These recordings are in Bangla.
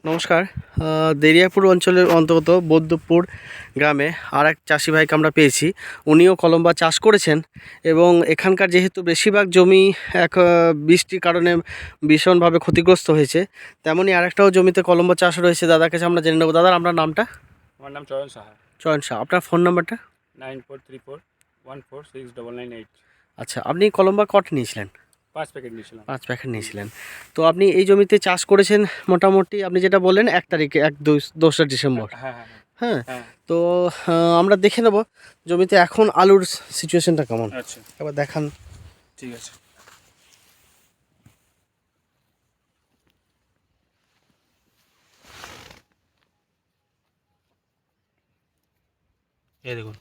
নমস্কার। দেরিয়াপুর অঞ্চলের অন্তর্গত বৈদ্যপুর গ্রামে আর এক চাষি ভাইকে আমরা পেয়েছি। উনিও কলম্বা চাষ করেছেন এবং এখানকার যেহেতু বেশিরভাগ জমি বৃষ্টির কারণে ভীষণভাবে ক্ষতিগ্রস্ত হয়েছে, তেমনই আরেকটাও জমিতে কলম্বা চাষ রয়েছে। দাদার কাছে আমরা জেনে নেবো। দাদা, আপনার নামটা? আমার নাম চয়ন সাহা। চয়ন শাহ। আপনার ফোন নাম্বারটা? 9434146998। আচ্ছা, আপনি কলম্বা কট নিয়েছিলেন? 5 প্যাকেট নিয়েছিলাম। 5 প্যাকেট নিয়েছিলেন। তো আপনি এই জমিতে চাষ করেছেন মোটামুটি, আপনি যেটা বললেন 1 তারিখে, 2রা ডিসেম্বর। হ্যাঁ। হ্যাঁ। তো আমরা দেখে নেব জমিতে এখন আলুর সিচুয়েশনটা কেমন। আচ্ছা, একবার দেখান। ঠিক আছে। এই দেখুন,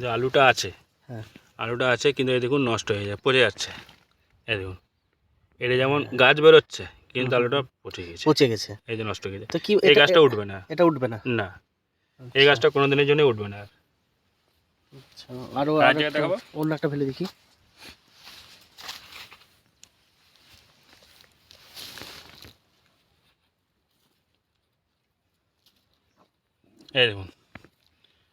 যে আলুটা আছে, হ্যাঁ, আলুটা আছে, কিন্তু এই দেখুন নষ্ট হয়ে যায়, পচে যাচ্ছে। এই দেখুন, এটা যেমন গাছ বেরোচ্ছে, কিন্তু আলুটা পচে গেছে। পচে গেছে। এই যে নষ্ট হয়ে গেছে। তো কি এই গাছটা উঠবে না। এটা উঠবে না? না, এই গাছটা কোনো দিনের জন্য উঠবে না। আচ্ছা, আরো দেখাবো, অন্য একটা ফেলে দেখি। এই দেখুন,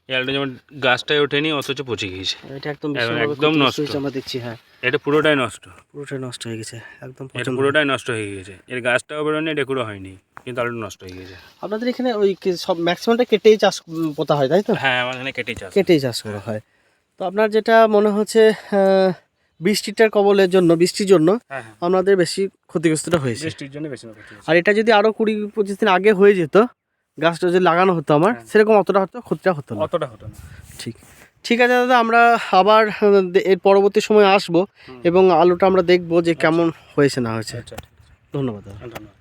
এই আলুটা যেমন গাছটাই ওঠেনি, অথচ পচে গিয়েছে। এটা একদম একদম নষ্ট। আমরা দেখছি। হ্যাঁ, এটা পুরোটাই নষ্ট। পুরোটাই নষ্ট হয়ে গেছে, একদম এটা পুরোটাই নষ্ট হয়ে গিয়েছে। এর গাছটাও বেরোয়নি, ডেকুরো হয়নি, কিন্তু আলুটা নষ্ট হয়ে গেছে। আপনাদের এখানে ওই সব ম্যাক্সিমামটা কেটেই চাষ পোতা হয়, তাই তো? হ্যাঁ, আমার এখানে কেটেই চাষ করা হয়। তো আপনার যেটা মনে হচ্ছে বৃষ্টিটার কবলের জন্য, বৃষ্টির জন্য হ্যাঁ, আমাদের বেশি ক্ষতিগ্রস্তটা হয়েছে। বৃষ্টির জন্য বেশি আর এটা যদি আরো 20-25 দিন আগে হয়ে যেত, গাছটা যদি লাগানো হতো আমার, সেরকম অতটা হতো ক্ষতিটা হতো না। ঠিক ঠিক আছে দাদা, আমরা আবার এর পরবর্তী সময় আসবো এবং আলুটা আমরা দেখবো যে কেমন হয়েছে না হয়েছে। আচ্ছা, ধন্যবাদ দাদা। ধন্যবাদ।